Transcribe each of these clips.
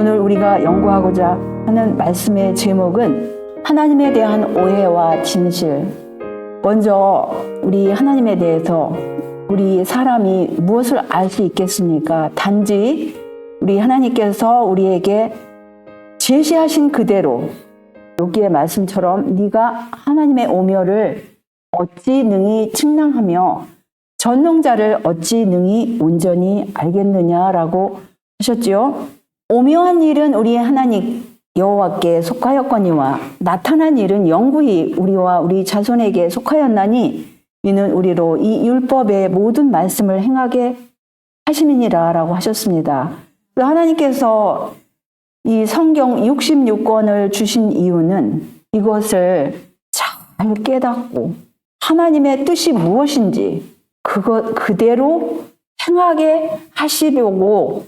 오늘 우리가 연구하고자 하는 말씀의 제목은 하나님에 대한 오해와 진실. 먼저 우리 하나님에 대해서 우리 사람이 무엇을 알 수 있겠습니까? 단지 우리 하나님께서 우리에게 제시하신 그대로 여기의 말씀처럼 네가 하나님의 오묘를 어찌 능히 측량하며 전능자를 어찌 능히 온전히 알겠느냐라고 하셨지요. 오묘한 일은 우리 하나님 여호와께 속하였거니와 나타난 일은 영구히 우리와 우리 자손에게 속하였나니 이는 우리로 이 율법의 모든 말씀을 행하게 하심이니라 라고 하셨습니다. 하나님께서 이 성경 66권을 주신 이유는 이것을 잘 깨닫고 하나님의 뜻이 무엇인지 그대로 행하게 하시려고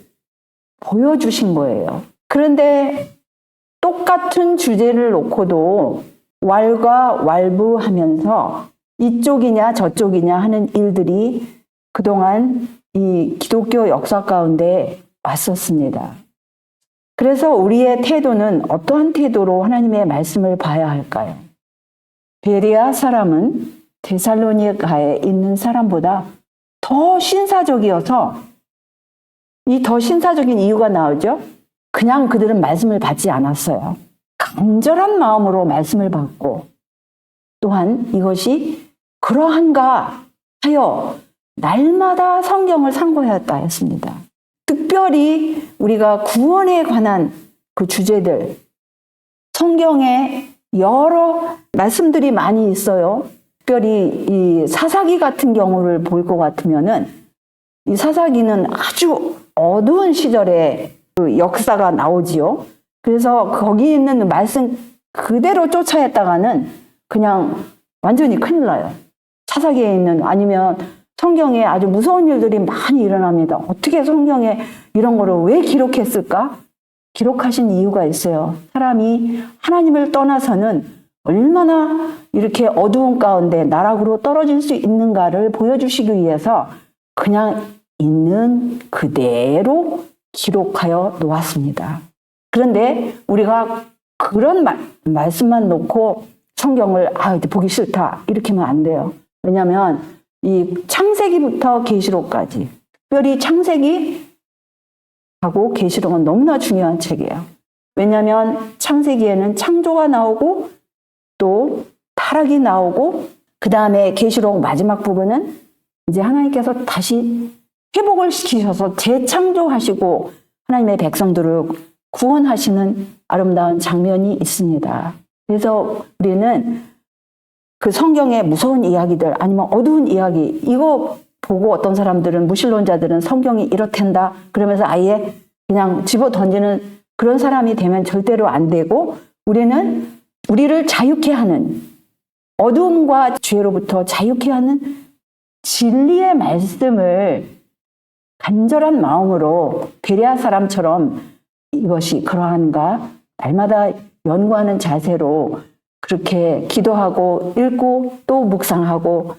보여주신 거예요. 그런데 똑같은 주제를 놓고도 왈가왈부하면서 이쪽이냐 저쪽이냐 하는 일들이 그동안 이 기독교 역사 가운데 왔었습니다. 그래서 우리의 태도는 어떠한 태도로 하나님의 말씀을 봐야 할까요? 베레아 사람은 데살로니가에 있는 사람보다 더 신사적이어서 이 더 신사적인 이유가 나오죠. 그냥 그들은 말씀을 받지 않았어요. 간절한 마음으로 말씀을 받고 또한 이것이 그러한가 하여 날마다 성경을 상고하였다 했습니다. 특별히 우리가 구원에 관한 그 주제들, 성경에 여러 말씀들이 많이 있어요. 특별히 이 사사기 같은 경우를 볼 것 같으면은 이 사사기는 아주 어두운 시절의 그 역사가 나오지요. 그래서 거기 있는 말씀 그대로 쫓아했다가는 그냥 완전히 큰일 나요. 사사기에 있는 아니면 성경에 아주 무서운 일들이 많이 일어납니다. 어떻게 성경에 이런 거를 왜 기록했을까? 기록하신 이유가 있어요. 사람이 하나님을 떠나서는 얼마나 이렇게 어두운 가운데 나락으로 떨어질 수 있는가를 보여주시기 위해서 그냥 있는 그대로 기록하여 놓았습니다. 그런데 우리가 그런 말씀만 놓고 성경을 이제 보기 싫다 이렇게 하면 안 돼요. 왜냐하면 이 창세기부터 계시록까지 특별히 창세기하고 계시록은 너무나 중요한 책이에요. 왜냐하면 창세기에는 창조가 나오고 또 타락이 나오고 그 다음에 계시록 마지막 부분은 이제 하나님께서 다시 회복을 시키셔서 재창조하시고 하나님의 백성들을 구원하시는 아름다운 장면이 있습니다. 그래서 우리는 그 성경의 무서운 이야기들 아니면 어두운 이야기 이거 보고 어떤 사람들은 무신론자들은 성경이 이렇단다 그러면서 아예 그냥 집어 던지는 그런 사람이 되면 절대로 안 되고 우리는 우리를 자유케 하는 어두움과 죄로부터 자유케 하는 진리의 말씀을 간절한 마음으로 베레아 사람처럼 이것이 그러한가 날마다 연구하는 자세로 그렇게 기도하고 읽고 또 묵상하고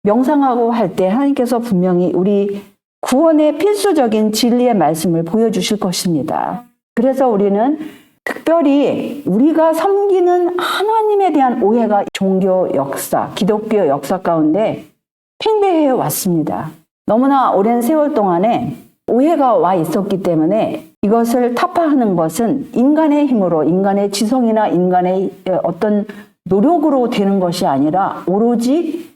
명상하고 할 때 하나님께서 분명히 우리 구원의 필수적인 진리의 말씀을 보여주실 것입니다. 그래서 우리는 특별히 우리가 섬기는 하나님에 대한 오해가 종교 역사, 기독교 역사 가운데 팽배해 왔습니다. 너무나 오랜 세월 동안에 오해가 와 있었기 때문에 이것을 타파하는 것은 인간의 힘으로, 인간의 지성이나 인간의 어떤 노력으로 되는 것이 아니라 오로지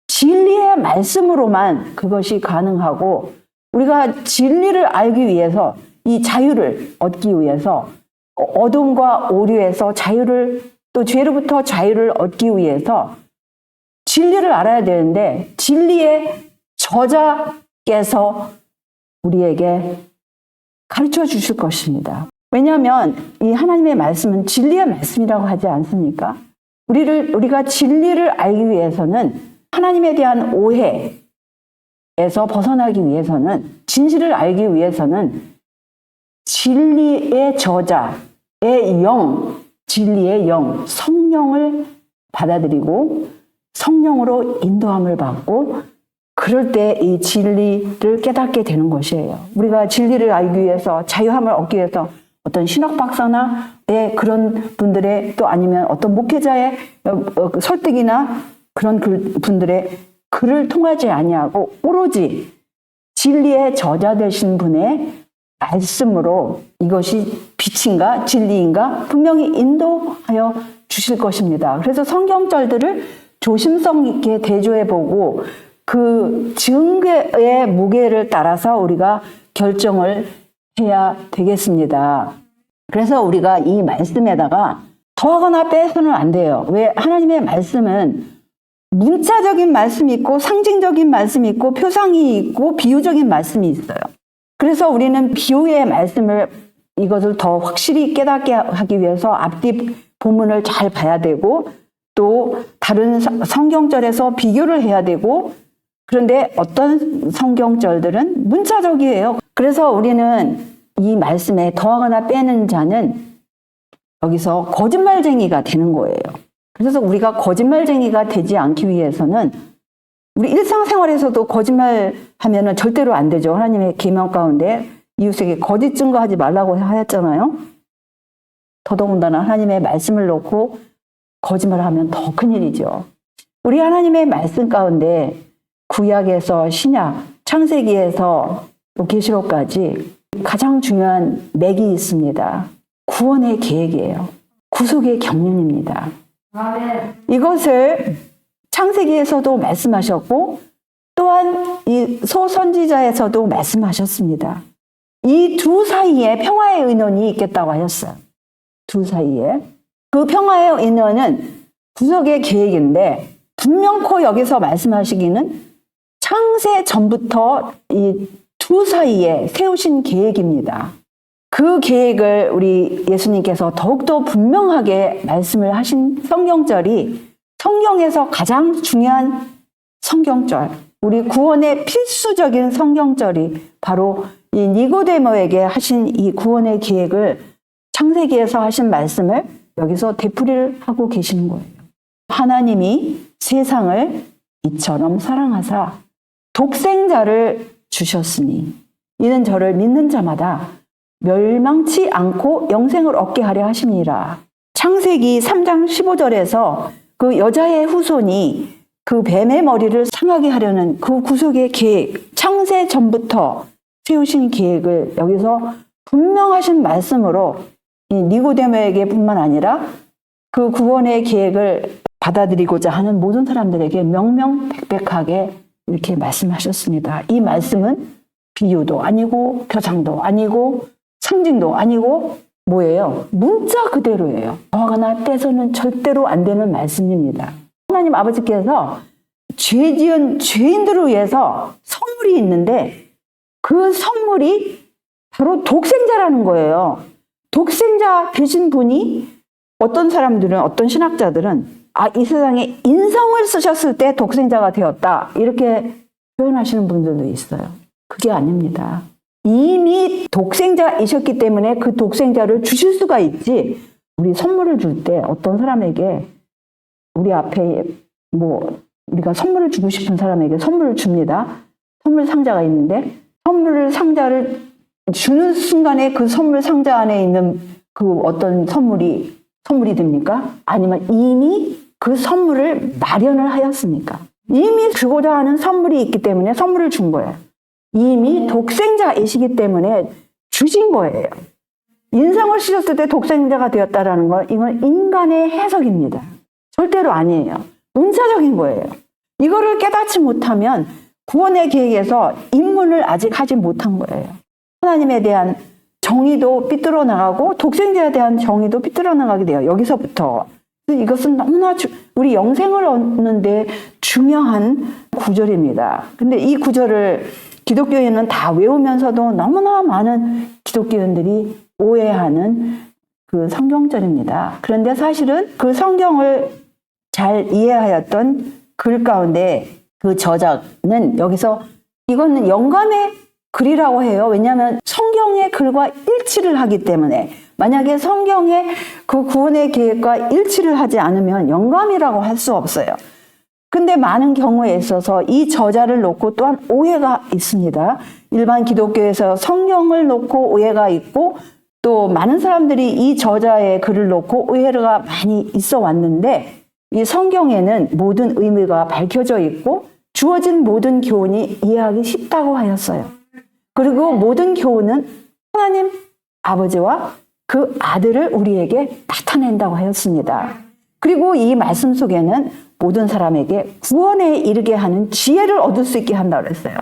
진리의 말씀으로만 그것이 가능하고 우리가 진리를 알기 위해서 이 자유를 얻기 위해서 어둠과 오류에서 자유를 또 죄로부터 자유를 얻기 위해서 진리를 알아야 되는데 진리의 저자께서 우리에게 가르쳐 주실 것입니다. 왜냐하면 이 하나님의 말씀은 진리의 말씀이라고 하지 않습니까? 우리가 진리를 알기 위해서는 하나님에 대한 오해에서 벗어나기 위해서는 진실을 알기 위해서는 진리의 저자의 영, 진리의 영, 성령을 받아들이고 성령으로 인도함을 받고 그럴 때 이 진리를 깨닫게 되는 것이에요. 우리가 진리를 알기 위해서 자유함을 얻기 위해서 어떤 신학 박사나의 그런 분들의 또 아니면 어떤 목회자의 설득이나 그런 분들의 글을 통하지 아니하고 오로지 진리의 저자 되신 분의 말씀으로 이것이 빛인가 진리인가 분명히 인도하여 주실 것입니다. 그래서 성경절들을 조심성 있게 대조해보고 그 증거의 무게를 따라서 우리가 결정을 해야 되겠습니다. 그래서 우리가 이 말씀에다가 더하거나 빼서는 안 돼요. 왜? 하나님의 말씀은 문자적인 말씀이 있고 상징적인 말씀이 있고 표상이 있고 비유적인 말씀이 있어요. 그래서 우리는 비유의 말씀을 이것을 더 확실히 깨닫게 하기 위해서 앞뒤 본문을 잘 봐야 되고 또 다른 성경절에서 비교를 해야 되고 그런데 어떤 성경절들은 문자적이에요. 그래서 우리는 이 말씀에 더하거나 빼는 자는 여기서 거짓말쟁이가 되는 거예요. 그래서 우리가 거짓말쟁이가 되지 않기 위해서는 우리 일상생활에서도 거짓말하면은 절대로 안 되죠. 하나님의 계명 가운데 이웃에게 거짓 증거하지 말라고 하였잖아요. 더더군다나 하나님의 말씀을 놓고 거짓말을 하면 더 큰일이죠. 우리 하나님의 말씀 가운데 구약에서 신약, 창세기에서 또 계시록까지 가장 중요한 맥이 있습니다. 구원의 계획이에요. 구속의 경륜입니다. 이것을 창세기에서도 말씀하셨고 또한 이 소선지자에서도 말씀하셨습니다. 이 두 사이에 평화의 의논이 있겠다고 하셨어요. 두 사이에. 그 평화의 의논은 구속의 계획인데 분명코 여기서 말씀하시기는 창세 전부터 이 두 사이에 세우신 계획입니다. 그 계획을 우리 예수님께서 더욱더 분명하게 말씀을 하신 성경절이 성경에서 가장 중요한 성경절, 우리 구원의 필수적인 성경절이 바로 이 니고데모에게 하신 이 구원의 계획을 창세기에서 하신 말씀을 여기서 되풀이를 하고 계시는 거예요. 하나님이 세상을 이처럼 사랑하사 독생자를 주셨으니 이는 저를 믿는 자마다 멸망치 않고 영생을 얻게 하려 하심이라. 창세기 3장 15절에서 그 여자의 후손이 그 뱀의 머리를 상하게 하려는 그 구속의 계획, 창세 전부터 세우신 계획을 여기서 분명하신 말씀으로 이 니고데모에게 뿐만 아니라 그 구원의 계획을 받아들이고자 하는 모든 사람들에게 명명백백하게 이렇게 말씀하셨습니다. 이 말씀은 비유도 아니고 표상도 아니고 상징도 아니고 뭐예요? 문자 그대로예요. 더하거나 빼서는 절대로 안 되는 말씀입니다. 하나님 아버지께서 죄 지은 죄인들을 위해서 선물이 있는데 그 선물이 바로 독생자라는 거예요. 독생자 되신 분이 어떤 사람들은, 어떤 신학자들은 이 세상에 인성을 쓰셨을 때 독생자가 되었다 이렇게 표현하시는 분들도 있어요. 그게 아닙니다. 이미 독생자이셨기 때문에 그 독생자를 주실 수가 있지. 우리 선물을 줄 때 어떤 사람에게 우리 앞에 우리가 선물을 주고 싶은 사람에게 선물을 줍니다. 선물 상자가 있는데 선물 상자를 주는 순간에 그 선물 상자 안에 있는 그 어떤 선물이 됩니까? 아니면 이미 그 선물을 마련을 하였습니까? 이미 주고자 하는 선물이 있기 때문에 선물을 준 거예요. 이미 독생자이시기 때문에 주신 거예요. 인성을 쓰셨을 때 독생자가 되었다라는 건 이건 인간의 해석입니다. 절대로 아니에요. 문자적인 거예요. 이거를 깨닫지 못하면 구원의 계획에서 입문을 아직 하지 못한 거예요. 하나님에 대한 정의도 삐뚤어 나가고 독생자에 대한 정의도 삐뚤어 나가게 돼요. 여기서부터. 이것은 너무나 우리 영생을 얻는 데 중요한 구절입니다. 근데 이 구절을 기독교인은 다 외우면서도 너무나 많은 기독교인들이 오해하는 그 성경절입니다. 그런데 사실은 그 성경을 잘 이해하였던 글 가운데 그 저자는 여기서 이거는 영감의 글이라고 해요. 왜냐하면 성경의 글과 일치를 하기 때문에 만약에 성경의 그 구원의 계획과 일치를 하지 않으면 영감이라고 할 수 없어요. 근데 많은 경우에 있어서 이 저자를 놓고 또한 오해가 있습니다. 일반 기독교에서 성경을 놓고 오해가 있고 또 많은 사람들이 이 저자의 글을 놓고 오해가 많이 있어 왔는데 이 성경에는 모든 의미가 밝혀져 있고 주어진 모든 교훈이 이해하기 쉽다고 하였어요. 그리고 모든 교훈은 하나님 아버지와 그 아들을 우리에게 나타낸다고 하였습니다. 그리고 이 말씀 속에는 모든 사람에게 구원에 이르게 하는 지혜를 얻을 수 있게 한다고 했어요.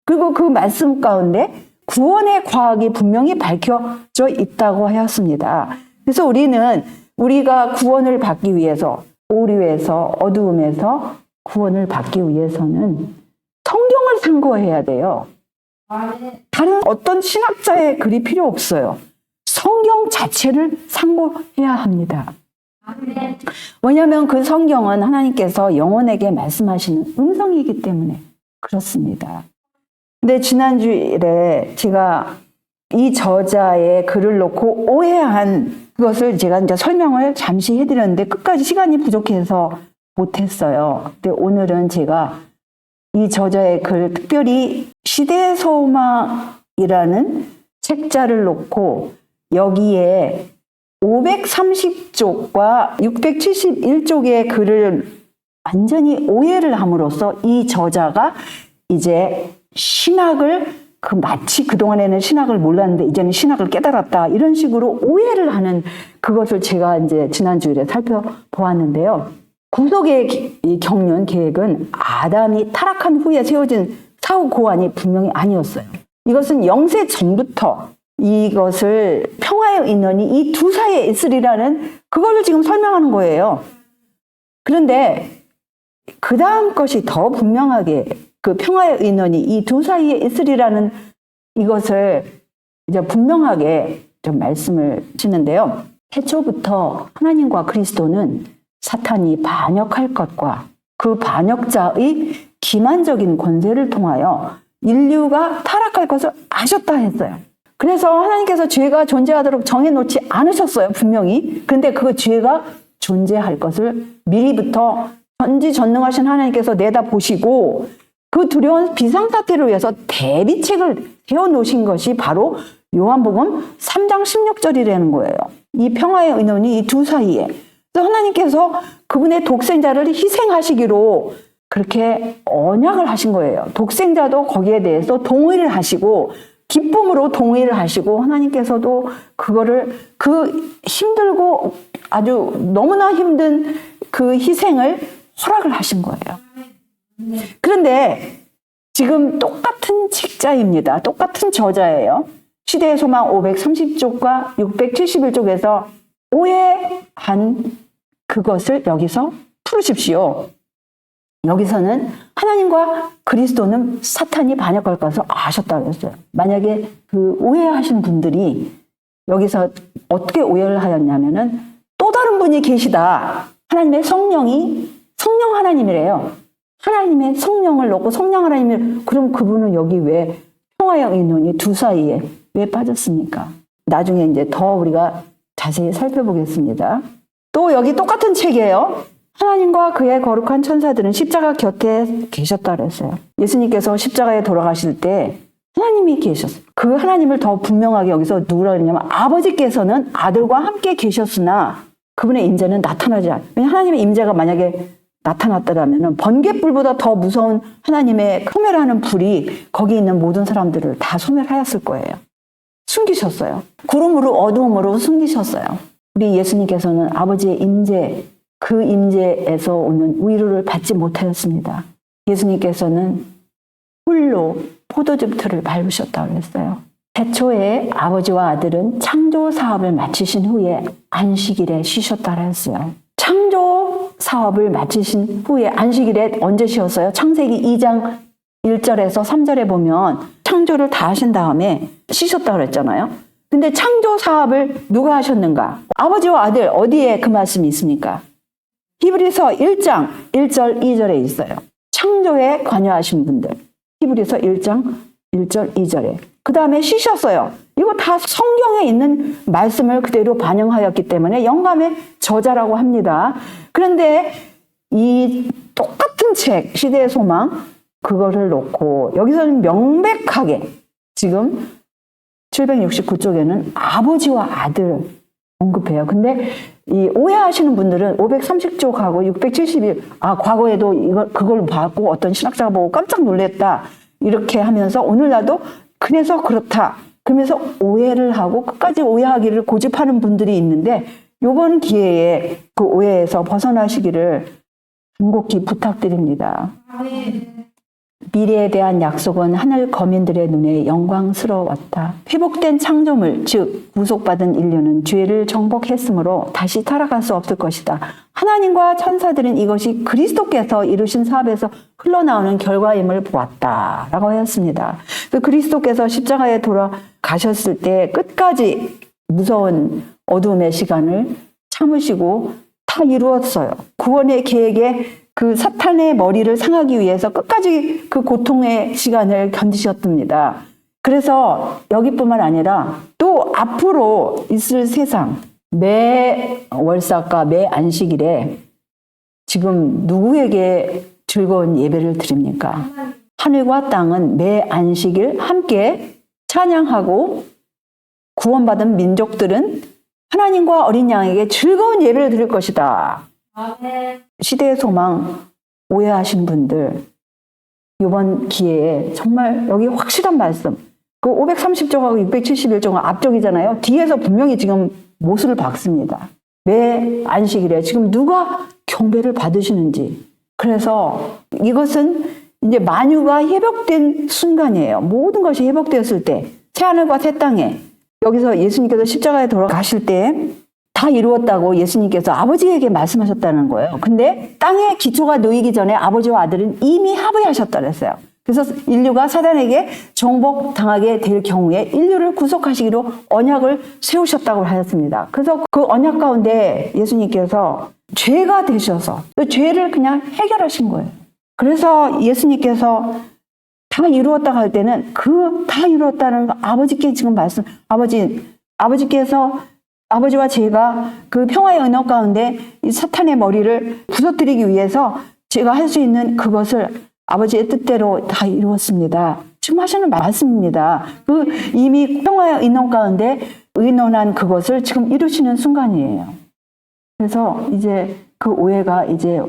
그리고 그 말씀 가운데 구원의 과학이 분명히 밝혀져 있다고 하였습니다. 그래서 우리가 구원을 받기 위해서 오류에서 어두움에서 구원을 받기 위해서는 성경을 참고해야 돼요. 다른 어떤 신학자의 글이 필요 없어요. 성경 자체를 참고해야 합니다. 왜냐하면 그 성경은 하나님께서 영혼에게 말씀하시는 음성이기 때문에 그렇습니다. 근데 지난주일에 제가 이 저자의 글을 놓고 오해한 그것을 제가 이제 설명을 잠시 해드렸는데 끝까지 시간이 부족해서 못했어요. 근데 오늘은 제가 이 저자의 글, 특별히 시대의 소망이라는 책자를 놓고 여기에 530쪽과 671쪽의 글을 완전히 오해를 함으로써 이 저자가 이제 신학을 마치 그동안에는 신학을 몰랐는데 이제는 신학을 깨달았다 이런 식으로 오해를 하는 그것을 제가 이제 지난주에 살펴보았는데요. 구속의 경륜 계획은 아담이 타락한 후에 세워진 사후 고안이 분명히 아니었어요. 이것은 영세 전부터 이것을 평화의 인원이 이 두 사이에 있으리라는 그거를 지금 설명하는 거예요. 그런데 그 다음 것이 더 분명하게 그 평화의 인원이 이 두 사이에 있으리라는 이것을 이제 분명하게 좀 말씀을 하시는데요. 태초부터 하나님과 그리스도는 사탄이 반역할 것과 그 반역자의 기만적인 권세를 통하여 인류가 타락할 것을 아셨다 했어요. 그래서 하나님께서 죄가 존재하도록 정해놓지 않으셨어요, 분명히. 그런데 그 죄가 존재할 것을 미리부터 전지전능하신 하나님께서 내다보시고 그 두려운 비상사태를 위해서 대비책을 세워놓으신 것이 바로 요한복음 3장 16절이라는 거예요. 이 평화의 의논이 이 두 사이에. 그래서 하나님께서 그분의 독생자를 희생하시기로 그렇게 언약을 하신 거예요. 독생자도 거기에 대해서 동의를 하시고 기쁨으로 동의를 하시고 하나님께서도 그거를 그 힘들고 아주 너무나 힘든 그 희생을 허락을 하신 거예요. 그런데 지금 똑같은 책자입니다. 똑같은 저자예요. 시대의 소망 530쪽과 671쪽에서 오해한 그것을 여기서 풀으십시오. 여기서는 하나님과 그리스도는 사탄이 반역할 것을 아셨다고 했어요. 만약에 그 오해하신 분들이 여기서 어떻게 오해를 하였냐면은 또 다른 분이 계시다. 하나님의 성령이 성령 하나님이래요. 하나님의 성령을 넣고 성령 하나님을 그럼 그분은 여기 왜 평화의 의논이 두 사이에 왜 빠졌습니까? 나중에 이제 더 우리가 자세히 살펴보겠습니다. 또 여기 똑같은 책이에요. 하나님과 그의 거룩한 천사들은 십자가 곁에 계셨다 그랬어요. 예수님께서 십자가에 돌아가실 때 하나님이 계셨어요. 그 하나님을 더 분명하게 여기서 누구라 그러냐면 아버지께서는 아들과 함께 계셨으나 그분의 임재는 나타나지 않아요. 왜냐하면 하나님의 임재가 만약에 나타났더라면 번갯불보다 더 무서운 하나님의 소멸하는 불이 거기 있는 모든 사람들을 다 소멸하였을 거예요. 숨기셨어요. 구름으로 어두움으로 숨기셨어요. 우리 예수님께서는 아버지의 임재, 그 임재에서 오는 위로를 받지 못하였습니다. 예수님께서는 홀로 포도즙 틀을 밟으셨다고 했어요. 태초에 아버지와 아들은 창조 사업을 마치신 후에 안식일에 쉬셨다고 했어요. 창조 사업을 마치신 후에 안식일에 언제 쉬었어요? 창세기 2장 1절에서 3절에 보면 창조를 다 하신 다음에 쉬셨다고 그랬잖아요. 근데 창조 사업을 누가 하셨는가? 아버지와 아들 어디에 그 말씀이 있습니까? 히브리서 1장 1절 2절에 있어요. 창조에 관여하신 분들. 히브리서 1장 1절 2절에. 그 다음에 쉬셨어요. 이거 다 성경에 있는 말씀을 그대로 반영하였기 때문에 영감의 저자라고 합니다. 그런데 이 똑같은 책 시대의 소망 그거를 놓고 여기서는 명백하게 지금 769쪽에는 아버지와 아들 언급해요. 근데 이 오해하시는 분들은 530쪽하고 671, 과거에도 그걸 봤고 어떤 신학자가 보고 깜짝 놀랐다. 이렇게 하면서 오늘날도 그래서 그렇다. 그러면서 오해를 하고 끝까지 오해하기를 고집하는 분들이 있는데 이번 기회에 그 오해에서 벗어나시기를 간곡히 부탁드립니다. 미래에 대한 약속은 하늘 거민들의 눈에 영광스러웠다. 회복된 창조물, 즉 구속받은 인류는 죄를 정복했으므로 다시 타락할 수 없을 것이다. 하나님과 천사들은 이것이 그리스도께서 이루신 사업에서 흘러나오는 결과임을 보았다라고 하였습니다. 그리스도께서 십자가에 돌아가셨을 때 끝까지 무서운 어두움의 시간을 참으시고 다 이루었어요. 구원의 계획에 그 사탄의 머리를 상하기 위해서 끝까지 그 고통의 시간을 견디셨답니다. 그래서 여기뿐만 아니라 또 앞으로 있을 세상, 매 월삭과 매 안식일에 지금 누구에게 즐거운 예배를 드립니까? 하늘과 땅은 매 안식일 함께 찬양하고 구원받은 민족들은 하나님과 어린 양에게 즐거운 예배를 드릴 것이다. 시대의 소망 오해하신 분들 이번 기회에 정말 여기 확실한 말씀 그 530쪽하고 671쪽은 앞쪽이잖아요. 뒤에서 분명히 지금 못을 박습니다. 매 안식일에 지금 누가 경배를 받으시는지. 그래서 이것은 이제 만유가 회복된 순간이에요. 모든 것이 회복되었을 때 새하늘과 새 땅에 여기서 예수님께서 십자가에 돌아가실 때 다 이루었다고 예수님께서 아버지에게 말씀하셨다는 거예요. 근데 땅의 기초가 놓이기 전에 아버지와 아들은 이미 합의하셨다 그랬어요. 그래서 인류가 사단에게 정복당하게 될 경우에 인류를 구속하시기로 언약을 세우셨다고 하였습니다. 그래서 그 언약 가운데 예수님께서 죄가 되셔서 그 죄를 그냥 해결하신 거예요. 그래서 예수님께서 다 이루었다고 할 때는 그 다 이루었다는 거 아버지께 지금 아버지께서 아버지와 제가 그 평화의 언약 가운데 이 사탄의 머리를 부서뜨리기 위해서 제가 할 수 있는 그것을 아버지의 뜻대로 다 이루었습니다. 지금 하시는 말씀입니다. 그 이미 평화의 언약 가운데 의논한 그것을 지금 이루시는 순간이에요. 그래서 이제 그 오해가 이제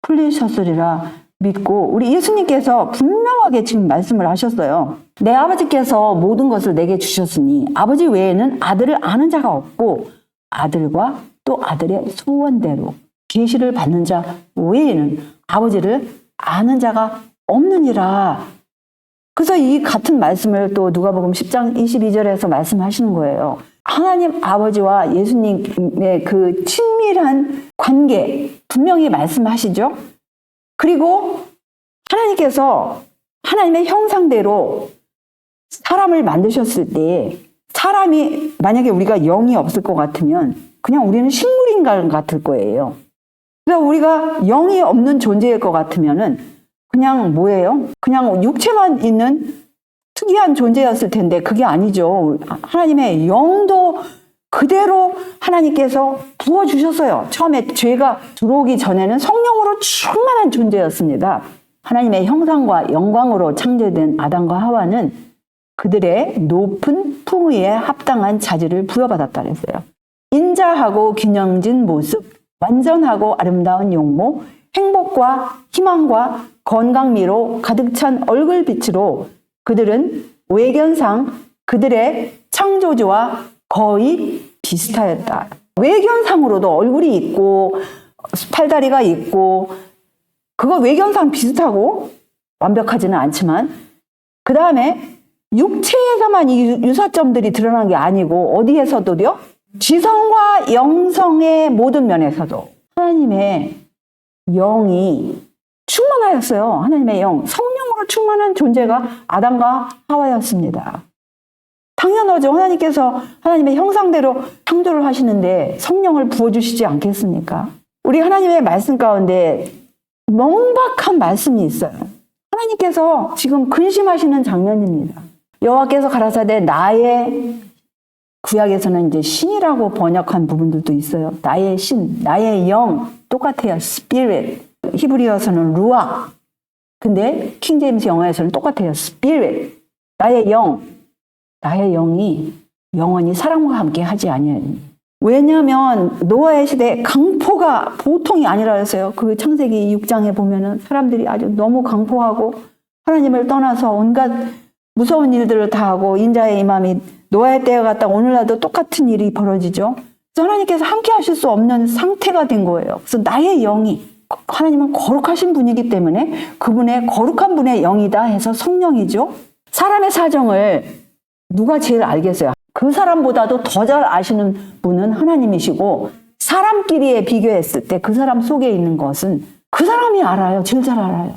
풀리셨으리라 믿고 우리 예수님께서 분명하게 지금 말씀을 하셨어요. 내 아버지께서 모든 것을 내게 주셨으니 아버지 외에는 아들을 아는 자가 없고 아들과 또 아들의 소원대로 계시를 받는 자 외에는 아버지를 아는 자가 없느니라. 그래서 이 같은 말씀을 또 누가복음 10장 22절에서 말씀하시는 거예요. 하나님 아버지와 예수님의 그 친밀한 관계 분명히 말씀하시죠. 그리고 하나님께서 하나님의 형상대로 사람을 만드셨을 때 사람이 만약에 우리가 영이 없을 것 같으면 그냥 우리는 식물인간 같을 거예요. 그래서 우리가 영이 없는 존재일 것 같으면은 그냥 뭐예요? 그냥 육체만 있는 특이한 존재였을 텐데 그게 아니죠. 하나님의 영도 그대로 하나님께서 부어주셨어요. 처음에 죄가 들어오기 전에는 성령으로 충만한 존재였습니다. 하나님의 형상과 영광으로 창조된 아담과 하와는 그들의 높은 풍의에 합당한 자질을 부여받았다 그랬어요. 인자하고 균형진 모습, 완전하고 아름다운 용모, 행복과 희망과 건강미로 가득 찬 얼굴빛으로 그들은 외견상 그들의 창조주와 거의 비슷하였다. 외견상으로도 얼굴이 있고 팔다리가 있고 그거 외견상 비슷하고 완벽하지는 않지만 그 다음에 육체에서만 이 유사점들이 드러난 게 아니고 어디에서도요? 지성과 영성의 모든 면에서도 하나님의 영이 충만하였어요. 하나님의 영, 성령으로 충만한 존재가 아담과 하와였습니다. 당연하죠. 하나님께서 하나님의 형상대로 창조를 하시는데 성령을 부어주시지 않겠습니까? 우리 하나님의 말씀 가운데 명박한 말씀이 있어요. 하나님께서 지금 근심하시는 장면입니다. 여호와께서 가라사대 나의 구약에서는 이제 신이라고 번역한 부분들도 있어요. 나의 신, 나의 영 똑같아요. spirit. 히브리어에서는 루아. 근데 킹제임스 영어에서는 똑같아요. spirit. 나의 영. 나의 영이 영원히 사람과 함께 하지 아니하니. 왜냐하면 노아의 시대에 강포가 보통이 아니라 그랬어요. 그 창세기 6장에 보면은 사람들이 아주 너무 강포하고 하나님을 떠나서 온갖 무서운 일들을 다 하고 인자의 임함이 노아의 때와 같다 오늘날도 똑같은 일이 벌어지죠. 그래서 하나님께서 함께 하실 수 없는 상태가 된 거예요. 그래서 나의 영이, 하나님은 거룩하신 분이기 때문에 그분의 거룩한 분의 영이다 해서 성령이죠. 사람의 사정을 누가 제일 알겠어요? 그 사람보다도 더 잘 아시는 분은 하나님이시고, 사람끼리에 비교했을 때 그 사람 속에 있는 것은 그 사람이 알아요. 제일 잘 알아요.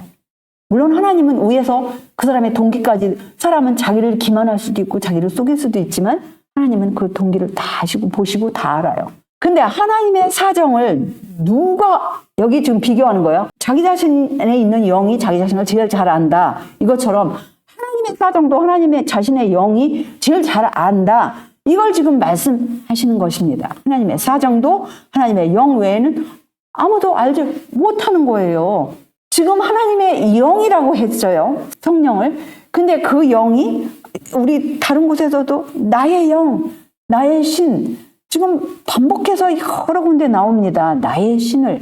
물론 하나님은 위에서 그 사람의 동기까지, 사람은 자기를 기만할 수도 있고 자기를 속일 수도 있지만 하나님은 그 동기를 다 아시고 보시고 다 알아요. 근데 하나님의 사정을 누가, 여기 지금 비교하는 거예요. 자기 자신에 있는 영이 자기 자신을 제일 잘 안다. 이것처럼 하나님의 사정도 하나님의 자신의 영이 제일 잘 안다. 이걸 지금 말씀하시는 것입니다. 하나님의 사정도 하나님의 영 외에는 아무도 알지 못하는 거예요. 지금 하나님의 영이라고 했어요. 성령을. 근데 그 영이 우리 다른 곳에서도 나의 영, 나의 신, 지금 반복해서 여러 군데 나옵니다. 나의 신을.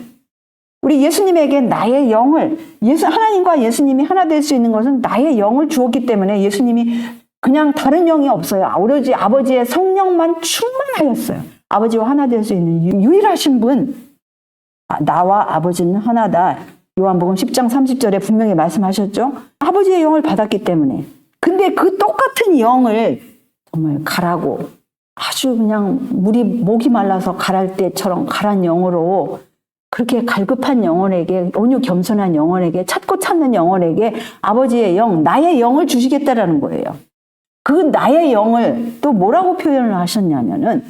우리 예수님에게 나의 영을, 하나님과 예수님이 하나 될 수 있는 것은 나의 영을 주었기 때문에 예수님이 그냥 다른 영이 없어요. 오로지 아버지의 성령만 충만하였어요. 아버지와 하나 될 수 있는 유일하신 분, 나와 아버지는 하나다. 요한복음 10장 30절에 분명히 말씀하셨죠. 아버지의 영을 받았기 때문에. 근데 그 똑같은 영을 정말 가라고, 아주 그냥 목이 말라서 가랄 때처럼 가란 영으로, 그렇게 갈급한 영혼에게, 온유 겸손한 영혼에게, 찾고 찾는 영혼에게 아버지의 영, 나의 영을 주시겠다라는 거예요. 그 나의 영을 또 뭐라고 표현을 하셨냐면은,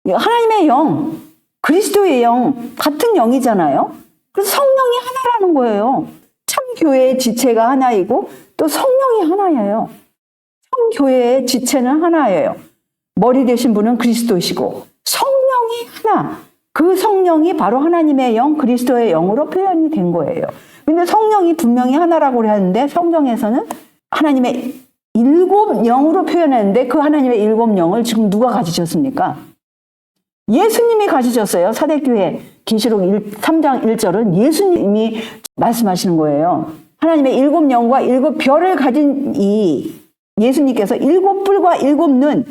하나님의 영, 그리스도의 영, 같은 영이잖아요. 그래서 성령이 하나라는 거예요. 참교회의 지체가 하나이고 또 성령이 하나예요. 참교회의 지체는 하나예요. 머리 되신 분은 그리스도시고 성령이 하나. 그 성령이 바로 하나님의 영, 그리스도의 영으로 표현이 된 거예요. 근데 성령이 분명히 하나라고 하는데 성경에서는 하나님의 7영으로 표현했는데 그 하나님의 7영을 지금 누가 가지셨습니까? 예수님이 가지셨어요. 사대교회 계시록 3장 1절은 예수님이 말씀하시는 거예요. 하나님의 7영과 7별을 가진 이 예수님께서 7뿔과 7눈,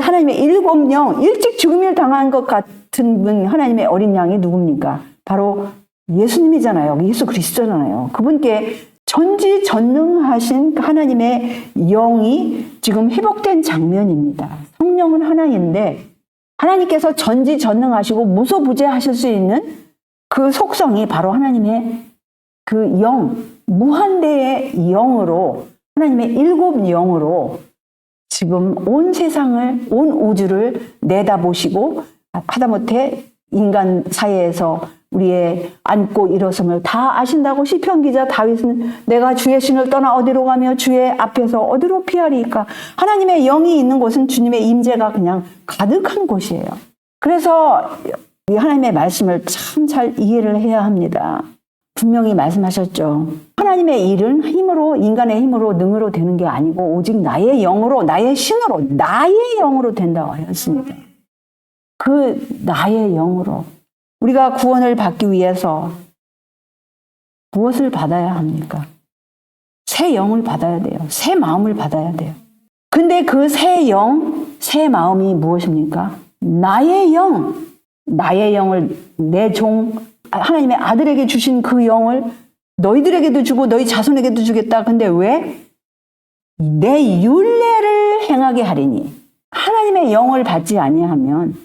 하나님의 7영, 일찍 죽음을 당한 것 같은 분, 하나님의 어린 양이 누굽니까? 바로 예수님이잖아요. 예수 그리스도잖아요. 그분께 전지전능하신 하나님의 영이 지금 회복된 장면입니다. 성령은 하나인데 하나님께서 전지전능하시고 무소부재하실 수 있는 그 속성이 바로 하나님의 그 영, 무한대의 영으로, 하나님의 7영으로 지금 온 세상을, 온 우주를 내다보시고 하다못해 인간 사이에서 우리의 앉고 일어섬을 다 아신다고 시편 기자 다윗은 내가 주의 신을 떠나 어디로 가며 주의 앞에서 어디로 피하리까. 하나님의 영이 있는 곳은 주님의 임재가 그냥 가득한 곳이에요. 그래서 이 하나님의 말씀을 참 잘 이해를 해야 합니다. 분명히 말씀하셨죠. 하나님의 일은 힘으로, 인간의 힘으로, 능으로 되는 게 아니고 오직 나의 영으로, 나의 신으로, 나의 영으로 된다고 하였습니다. 그 나의 영으로. 우리가 구원을 받기 위해서 무엇을 받아야 합니까? 새 영을 받아야 돼요. 새 마음을 받아야 돼요. 근데 그 새 영, 새 마음이 무엇입니까? 나의 영, 나의 영을 내 종, 하나님의 아들에게 주신 그 영을 너희들에게도 주고 너희 자손에게도 주겠다. 근데 왜? 내 율례를 행하게 하리니. 하나님의 영을 받지 아니하면,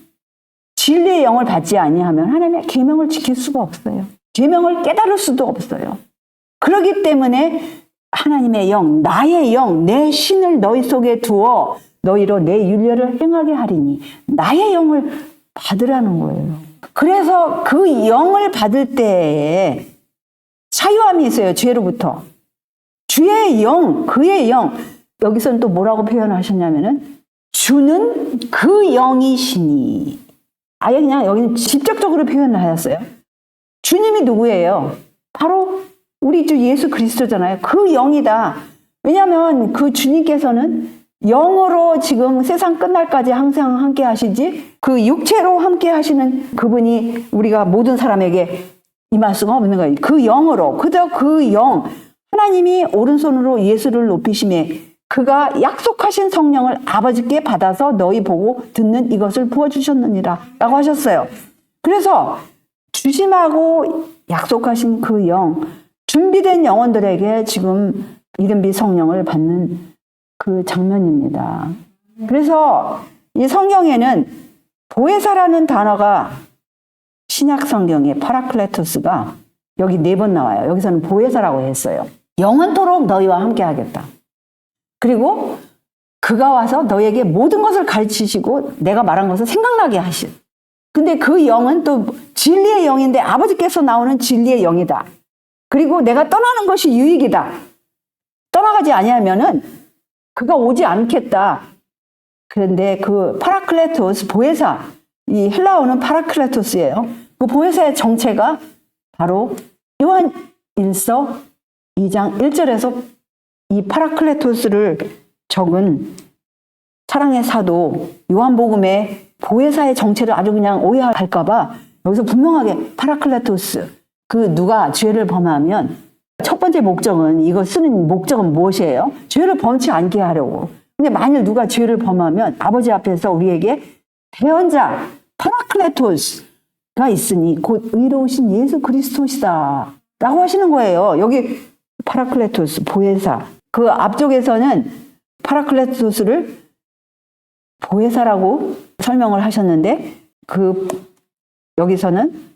진리의 영을 받지 아니하면 하나님의 계명을 지킬 수가 없어요. 계명을 깨달을 수도 없어요. 그렇기 때문에 하나님의 영, 나의 영, 내 신을 너희 속에 두어 너희로 내 율례를 행하게 하리니 나의 영을 받으라는 거예요. 그래서 그 영을 받을 때에 자유함이 있어요. 죄로부터. 주의 영, 그의 영. 여기서는 또 뭐라고 표현하셨냐면은 주는 그 영이시니. 아예 그냥 여기는 직접적으로 표현을 하셨어요. 주님이 누구예요? 바로 우리 주 예수 그리스도잖아요. 그 영이다. 왜냐하면 그 주님께서는 영으로 지금 세상 끝날까지 항상 함께 하시지 그 육체로 함께 하시는 그분이 우리가 모든 사람에게 임할 수가 없는 거예요. 그 영으로 그저 그 영 하나님이 오른손으로 예수를 높이심에 그가 약속하신 성령을 아버지께 받아서 너희 보고 듣는 이것을 부어주셨느니라 라고 하셨어요. 그래서 주심하고 약속하신 그 영, 준비된 영혼들에게 지금 이른비 성령을 받는 그 장면입니다. 그래서 이 성경에는 보혜사라는 단어가 신약 성경의 파라클레토스가 여기 4번 나와요. 여기서는 보혜사라고 했어요. 영원토록 너희와 함께 하겠다. 그리고 그가 와서 너에게 모든 것을 가르치시고 내가 말한 것을 생각나게 하실. 근데 그 영은 또 진리의 영인데 아버지께서 나오는 진리의 영이다. 그리고 내가 떠나는 것이 유익이다. 떠나가지 아니하면은 그가 오지 않겠다. 그런데 그 파라클레토스, 보혜사, 이 헬라어는 파라클레토스예요. 그 보혜사의 정체가 바로 요한 1서 2장 1절에서 이 파라클레토스를 적은 사랑의 사도 요한복음의 보혜사의 정체를 아주 그냥 오해할까봐 여기서 분명하게 파라클레토스, 그 누가 죄를 범하면 첫 번째 목적은, 이거 쓰는 목적은 무엇이에요? 죄를 범치 않게 하려고. 근데 만일 누가 죄를 범하면 아버지 앞에서 우리에게 대언자 파라클레토스가 있으니 곧 의로우신 예수 그리스도시다 라고 하시는 거예요. 여기 파라클레토스, 보혜사. 그 앞쪽에서는 파라클레토스를 보혜사라고 설명을 하셨는데 그 여기서는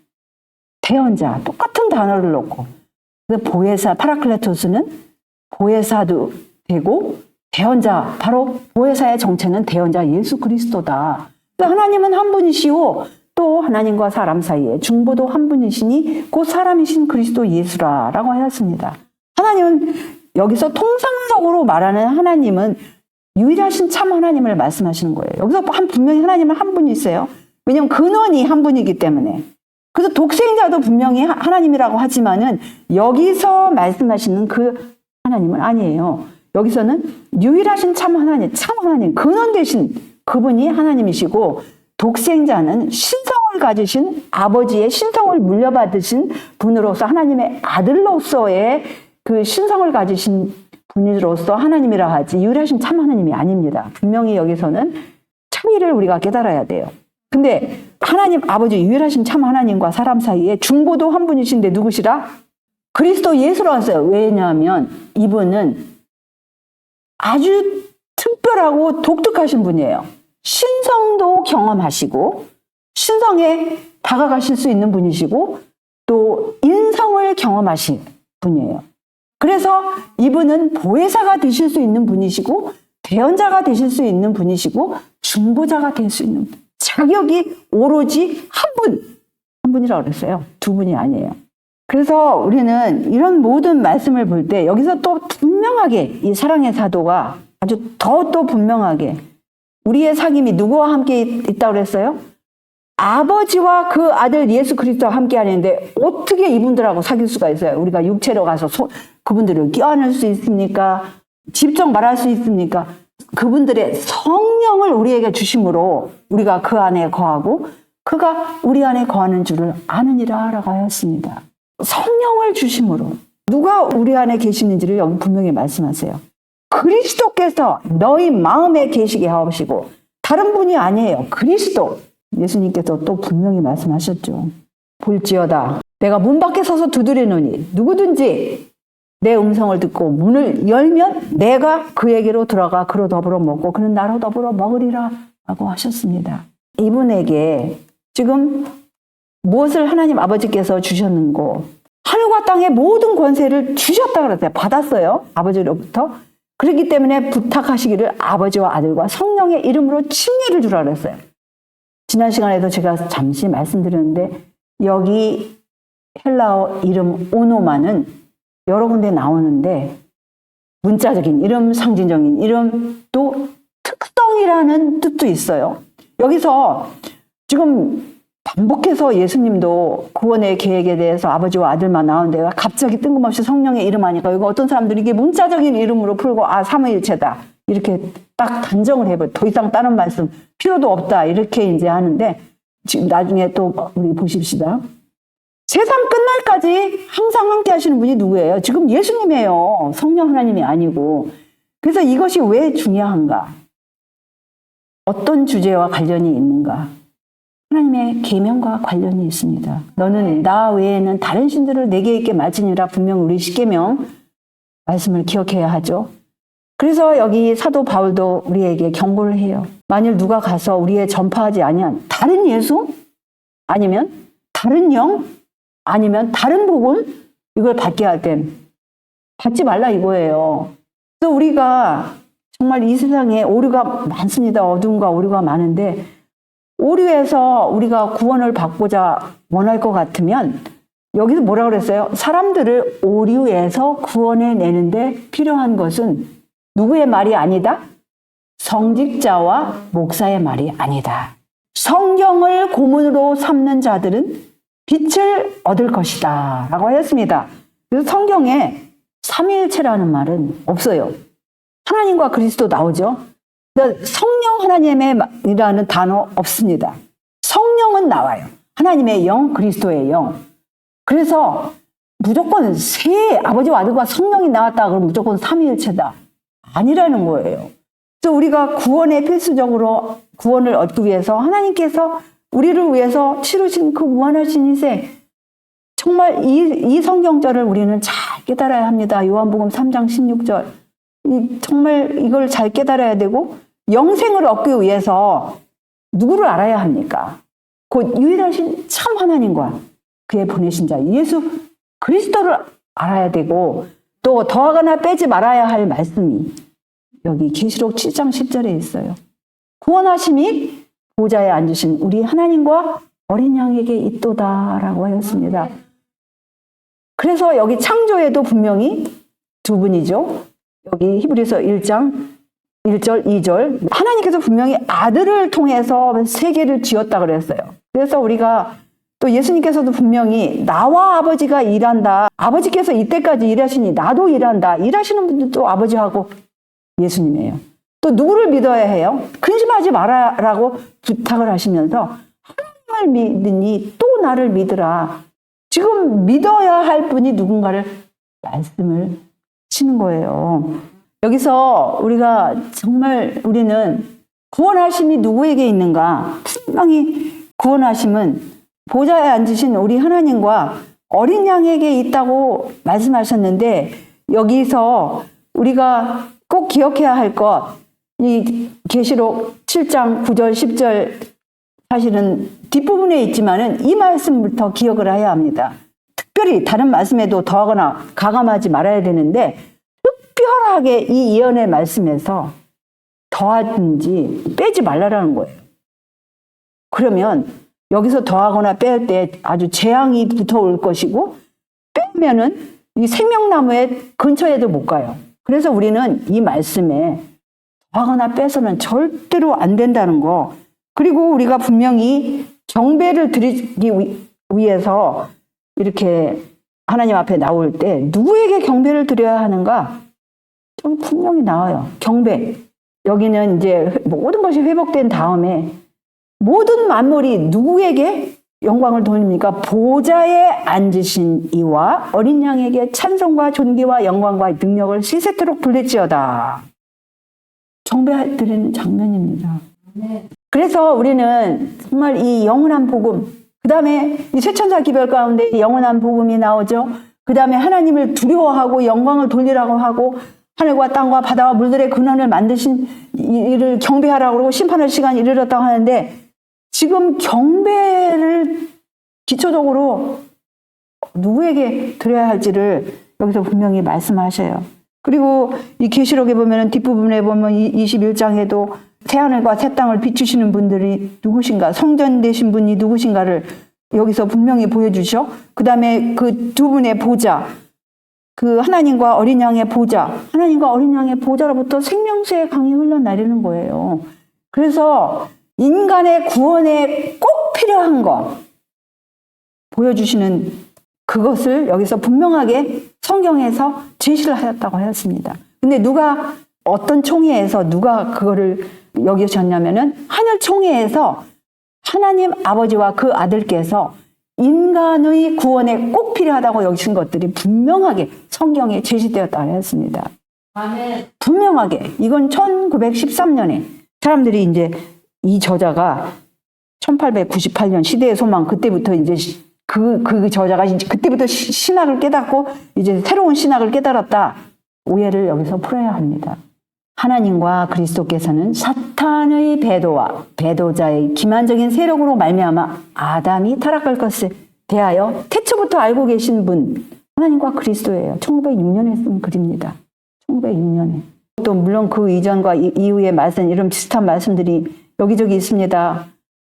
대언자, 똑같은 단어를 넣고 보혜사, 파라클레토스는 보혜사도 되고 대언자, 바로 보혜사의 정체는 대언자 예수 그리스도다. 하나님은 한 분이시오. 또 하나님과 사람 사이에 중보도 한 분이시니 곧 사람이신 그리스도 예수라라고 하였습니다. 하나님은 여기서 통상적으로 말하는 하나님은 유일하신 참 하나님을 말씀하시는 거예요. 여기서 분명히 하나님은 한 분이 있어요. 왜냐하면 근원이 한 분이기 때문에. 그래서 독생자도 분명히 하나님이라고 하지만은 여기서 말씀하시는 그 하나님은 아니에요. 여기서는 유일하신 참 하나님, 근원 되신 그분이 하나님이시고 독생자는 신성을 가지신 아버지의 신성을 물려받으신 분으로서 하나님의 아들로서의 그 신성을 가지신 분으로서 하나님이라 하지 유일하신 참 하나님이 아닙니다. 분명히 여기서는 차이를 우리가 깨달아야 돼요. 근데 하나님 아버지 유일하신 참 하나님과 사람 사이에 중보도 한 분이신데 누구시라? 그리스도 예수라고 했어요. 왜냐하면 이분은 아주 특별하고 독특하신 분이에요. 신성도 경험하시고 신성에 다가가실 수 있는 분이시고 또 인성을 경험하신 분이에요. 그래서 이분은 보혜사가 되실 수 있는 분이시고 대언자가 되실 수 있는 분이시고 중보자가 될 수 있는 분. 자격이 오로지 한 분이라고 그랬어요. 두 분이 아니에요. 그래서 우리는 이런 모든 말씀을 볼 때 여기서 또 분명하게 이 사랑의 사도가 아주 더 분명하게 우리의 사귐이 누구와 함께 있다고 그랬어요? 아버지와 그 아들 예수 그리스도와 함께 하는데 어떻게 이분들하고 사귈 수가 있어요? 우리가 육체로 가서 그분들을 껴안을 수 있습니까? 직접 말할 수 있습니까? 그분들의 성령을 우리에게 주심으로 우리가 그 안에 거하고 그가 우리 안에 거하는 줄을 아느니라 라고 하였습니다. 성령을 주심으로 누가 우리 안에 계시는지를 여기 분명히 말씀하세요. 그리스도께서 너희 마음에 계시게 하시고 다른 분이 아니에요. 그리스도. 예수님께서 또 분명히 말씀하셨죠. 볼지어다 내가 문 밖에 서서 두드리노니 누구든지 내 음성을 듣고 문을 열면 내가 그에게로 들어가 그로 더불어 먹고 그는 나로 더불어 먹으리라 라고 하셨습니다. 이분에게 지금 무엇을 하나님 아버지께서 주셨는고 하늘과 땅의 모든 권세를 주셨다 그랬어요. 받았어요. 아버지로부터. 그렇기 때문에 부탁하시기를 아버지와 아들과 성령의 이름으로 침례를 주라 그랬어요. 지난 시간에도 제가 잠시 말씀드렸는데 여기 헬라어 이름 오노마는 여러 군데 나오는데 문자적인 이름, 상징적인 이름, 또 특성이라는 뜻도 있어요. 여기서 지금 반복해서 예수님도 구원의 계획에 대해서 아버지와 아들만 나오는데 갑자기 뜬금없이 성령의 이름 하니까 이거 어떤 사람들이 이게 문자적인 이름으로 풀고 삼위일체다 이렇게 딱 단정을 해버려. 더 이상 다른 말씀 필요도 없다. 이렇게 이제 하는데, 지금 나중에 또 우리 보십시다. 세상 끝날까지 항상 함께 하시는 분이 누구예요? 지금 예수님이에요. 성령 하나님이 아니고. 그래서 이것이 왜 중요한가? 어떤 주제와 관련이 있는가? 하나님의 계명과 관련이 있습니다. 너는 나 외에는 다른 신들을 내게 있게 말지니라. 분명 우리 십계명 말씀을 기억해야 하죠. 그래서 여기 사도 바울도 우리에게 경고를 해요. 만일 누가 가서 우리의 전파하지 아니한 다른 예수? 아니면 다른 영? 아니면 다른 복음? 이걸 받게 할 땐 받지 말라 이거예요. 그래서 우리가 정말 이 세상에 오류가 많습니다. 어둠과 오류가 많은데 오류에서 우리가 구원을 받고자 원할 것 같으면 여기서 뭐라고 그랬어요? 사람들을 오류에서 구원해 내는데 필요한 것은 누구의 말이 아니다? 성직자와 목사의 말이 아니다. 성경을 고문으로 삼는 자들은 빛을 얻을 것이다 라고 하였습니다. 그래서 성경에 삼위일체라는 말은 없어요. 하나님과 그리스도 나오죠. 그러니까 성령 하나님이라는 단어 없습니다. 성령은 나와요. 하나님의 영, 그리스도의 영. 그래서 무조건 세 아버지와 아들과 성령이 나왔다 그러면 무조건 삼위일체다. 아니라는 거예요. 그래서 우리가 구원에 필수적으로 구원을 얻기 위해서 하나님께서 우리를 위해서 치르신 그 무한하신 인생, 정말 이 성경절을 우리는 잘 깨달아야 합니다. 요한복음 3장 16절. 정말 이걸 잘 깨달아야 되고 영생을 얻기 위해서 누구를 알아야 합니까? 곧 유일하신 참 하나님과 그의 보내신 자 예수 그리스도를 알아야 되고 또 더하거나 빼지 말아야 할 말씀이 여기 계시록 7장 10절에 있어요. 구원하심이 보좌에 앉으신 우리 하나님과 어린 양에게 있도다라고 하였습니다. 그래서 여기 창조에도 분명히 두 분이죠. 여기 히브리서 1장 1절, 2절 하나님께서 분명히 아들을 통해서 세계를 지었다 그랬어요. 그래서 우리가 또 예수님께서도 분명히 나와 아버지가 일한다. 아버지께서 이때까지 일하시니 나도 일한다. 일하시는 분들도 아버지하고 예수님이에요. 또 누구를 믿어야 해요? 근심하지 말아라고 부탁을 하시면서 하나님을 믿으니 또 나를 믿으라. 지금 믿어야 할 분이 누군가를 말씀을 치는 거예요. 여기서 우리가 정말 우리는 구원하심이 누구에게 있는가? 분명히 구원하심은 보좌에 앉으신 우리 하나님과 어린 양에게 있다고 말씀하셨는데 여기서 우리가 꼭 기억해야 할 것, 이 계시록 7장 9절 10절 사실은 뒷부분에 있지만은 이 말씀부터 기억을 해야 합니다. 특별히 다른 말씀에도 더하거나 가감하지 말아야 되는데 특별하게 이 예언의 말씀에서 더하든지 빼지 말라라는 거예요. 그러면 여기서 더하거나 뺄 때 아주 재앙이 붙어올 것이고 빼면은 이 생명나무의 근처에도 못 가요. 그래서 우리는 이 말씀에 더하거나 빼서는 절대로 안 된다는 거. 그리고 우리가 분명히 경배를 드리기 위해서 이렇게 하나님 앞에 나올 때 누구에게 경배를 드려야 하는가? 좀 분명히 나와요. 경배. 여기는 이제 모든 것이 회복된 다음에 모든 만물이 누구에게 영광을 돌립니까? 보좌에 앉으신 이와 어린 양에게 찬송과 존귀와 영광과 능력을 시세토록 돌릴지어다. 경배드리는 장면입니다. 그래서 우리는 정말 이 영원한 복음, 그 다음에 이 쇠천사 기별 가운데 영원한 복음이 나오죠. 그 다음에 하나님을 두려워하고 영광을 돌리라고 하고 하늘과 땅과 바다와 물들의 근원을 만드신 이를 경배하라고 그러고 심판할 시간이 이르렀다고 하는데 지금 경배를 기초적으로 누구에게 드려야 할지를 여기서 분명히 말씀하셔요. 그리고 이 계시록에 보면 뒷부분에 보면 21장에도 새하늘과 새 땅을 비추시는 분들이 누구신가, 성전 되신 분이 누구신가를 여기서 분명히 보여주셔. 그 다음에 그 두 분의 보좌, 그 하나님과 어린 양의 보좌, 하나님과 어린 양의 보좌로부터 생명수의 강이 흘러내리는 거예요. 그래서 인간의 구원에 꼭 필요한 것 보여주시는 그것을 여기서 분명하게 성경에서 제시를 하였다고 하였습니다. 근데 누가 어떤 총회에서 누가 그거를 여기셨냐면은 하늘 총회에서 하나님 아버지와 그 아들께서 인간의 구원에 꼭 필요하다고 여기신 것들이 분명하게 성경에 제시되었다고 했습니다. 아멘. 분명하게. 이건 1913년에 사람들이 이제 이 저자가 1898년 시대의 소망 그때부터 이제 그 저자가 이제 그때부터 신학을 깨닫고 이제 새로운 신학을 깨달았다. 오해를 여기서 풀어야 합니다. 하나님과 그리스도께서는 사탄의 배도와 배도자의 기만적인 세력으로 말미암아 아담이 타락할 것을 대하여 태초부터 알고 계신 분 하나님과 그리스도예요. 1906년에 쓴 글입니다. 1906년에. 또 물론 그 이전과 이후의 말씀 이런 비슷한 말씀들이 여기저기 있습니다.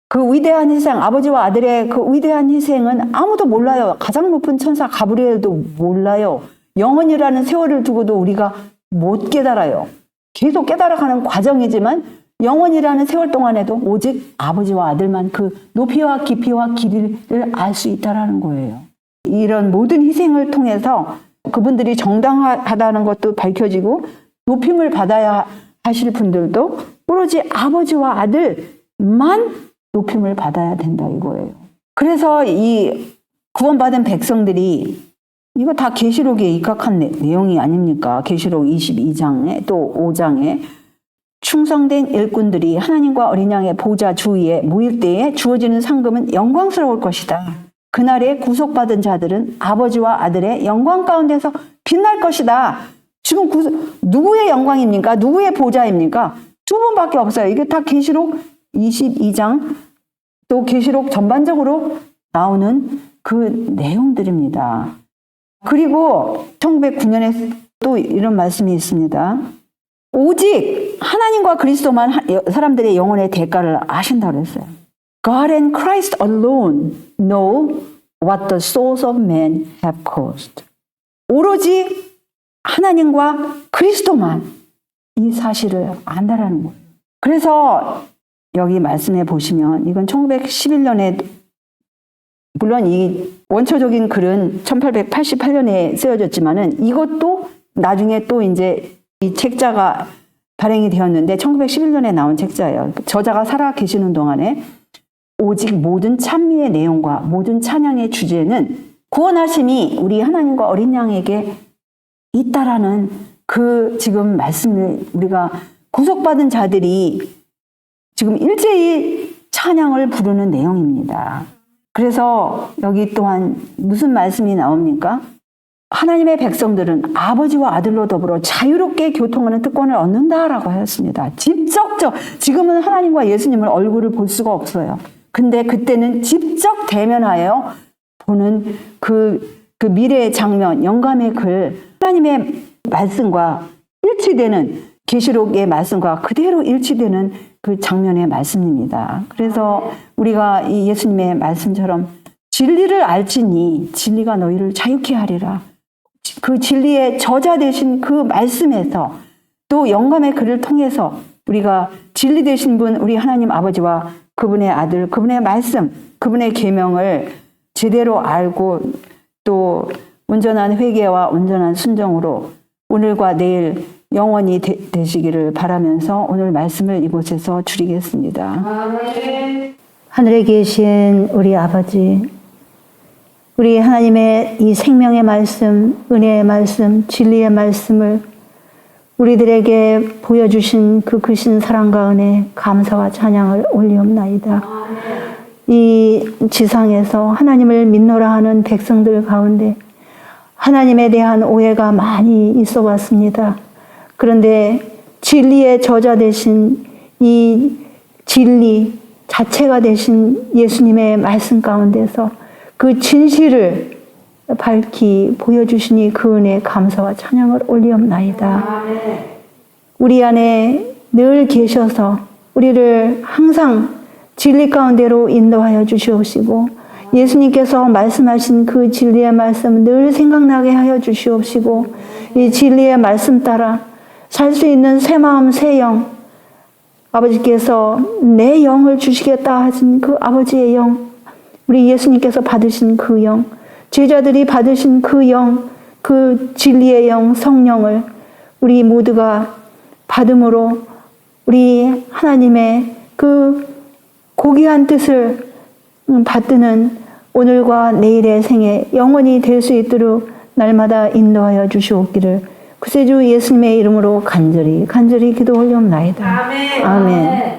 그 위대한 희생, 아버지와 아들의 그 위대한 희생은 아무도 몰라요. 가장 높은 천사 가브리엘도 몰라요. 영원이라는 세월을 두고도 우리가 못 깨달아요. 계속 깨달아가는 과정이지만 영원이라는 세월 동안에도 오직 아버지와 아들만 그 높이와 깊이와 길이를 알 수 있다는 거예요. 이런 모든 희생을 통해서 그분들이 정당하다는 것도 밝혀지고 높임을 받아야 하실 분들도 오로지 아버지와 아들만 높임을 받아야 된다 이거예요. 그래서 이 구원받은 백성들이 이거 다 계시록에 입각한 내용이 아닙니까? 계시록 22장에 또 5장에 충성된 일꾼들이 하나님과 어린 양의 보좌 주위에 모일 때에 주어지는 상급은 영광스러울 것이다. 그날에 구속받은 자들은 아버지와 아들의 영광 가운데서 빛날 것이다. 지금 누구의 영광입니까? 누구의 보좌입니까? 두 분밖에 없어요. 이게 다 계시록 22장 또 계시록 전반적으로 나오는 그 내용들입니다. 그리고 1909년에 또 이런 말씀이 있습니다. 오직 하나님과 그리스도만 사람들의 영혼의 대가를 아신다고 그랬어요. God and Christ alone know what the souls of men have caused. 오로지 하나님과 그리스도만 이 사실을 안다라는 거예요. 그래서 여기 말씀해 보시면 이건 1911년에 물론 이 원초적인 글은 1888년에 쓰여졌지만은 이것도 나중에 또 이제 이 책자가 발행이 되었는데 1911년에 나온 책자예요. 저자가 살아 계시는 동안에 오직 모든 찬미의 내용과 모든 찬양의 주제는 구원하심이 우리 하나님과 어린 양에게 있다라는 그 지금 말씀을 우리가 구속받은 자들이 지금 일제히 찬양을 부르는 내용입니다. 그래서 여기 또한 무슨 말씀이 나옵니까? 하나님의 백성들은 아버지와 아들로 더불어 자유롭게 교통하는 특권을 얻는다라고 하였습니다. 직접적, 지금은 하나님과 예수님을 얼굴을 볼 수가 없어요. 근데 그때는 직접 대면하여 보는 그 미래의 장면, 영감의 글, 하나님의 말씀과 일치되는 계시록의 말씀과 그대로 일치되는 그 장면의 말씀입니다. 그래서 우리가 이 예수님의 말씀처럼 진리를 알지니 진리가 너희를 자유케 하리라. 그 진리의 저자 되신 그 말씀에서 또 영감의 글을 통해서 우리가 진리 되신 분 우리 하나님 아버지와 그분의 아들, 그분의 말씀, 그분의 계명을 제대로 알고 또 온전한 회개와 온전한 순종으로 오늘과 내일 영원히 되시기를 바라면서 오늘 말씀을 이곳에서 줄이겠습니다. 아멘. 하늘에 계신 우리 아버지, 우리 하나님의 이 생명의 말씀, 은혜의 말씀, 진리의 말씀을 우리들에게 보여주신 그 크신 사랑과 은혜, 감사와 찬양을 올리옵나이다. 이 지상에서 하나님을 믿노라 하는 백성들 가운데 하나님에 대한 오해가 많이 있어 왔습니다. 그런데 진리의 저자 되신 이 진리 자체가 되신 예수님의 말씀 가운데서 그 진실을 밝히 보여주시니 그 은혜 감사와 찬양을 올리옵나이다. 우리 안에 늘 계셔서 우리를 항상 진리 가운데로 인도하여 주시옵시고 예수님께서 말씀하신 그 진리의 말씀 늘 생각나게 하여 주시옵시고 이 진리의 말씀 따라 살 수 있는 새 마음 새 영, 아버지께서 내 영을 주시겠다 하신 그 아버지의 영, 우리 예수님께서 받으신 그 영, 제자들이 받으신 그 영, 그 진리의 영, 성령을 우리 모두가 받음으로 우리 하나님의 그 고귀한 뜻을 받드는 오늘과 내일의 생에 영원히 될 수 있도록 날마다 인도하여 주시옵기를 구세주 예수님의 이름으로 간절히 기도 올려옵나이다. 아멘. 아멘.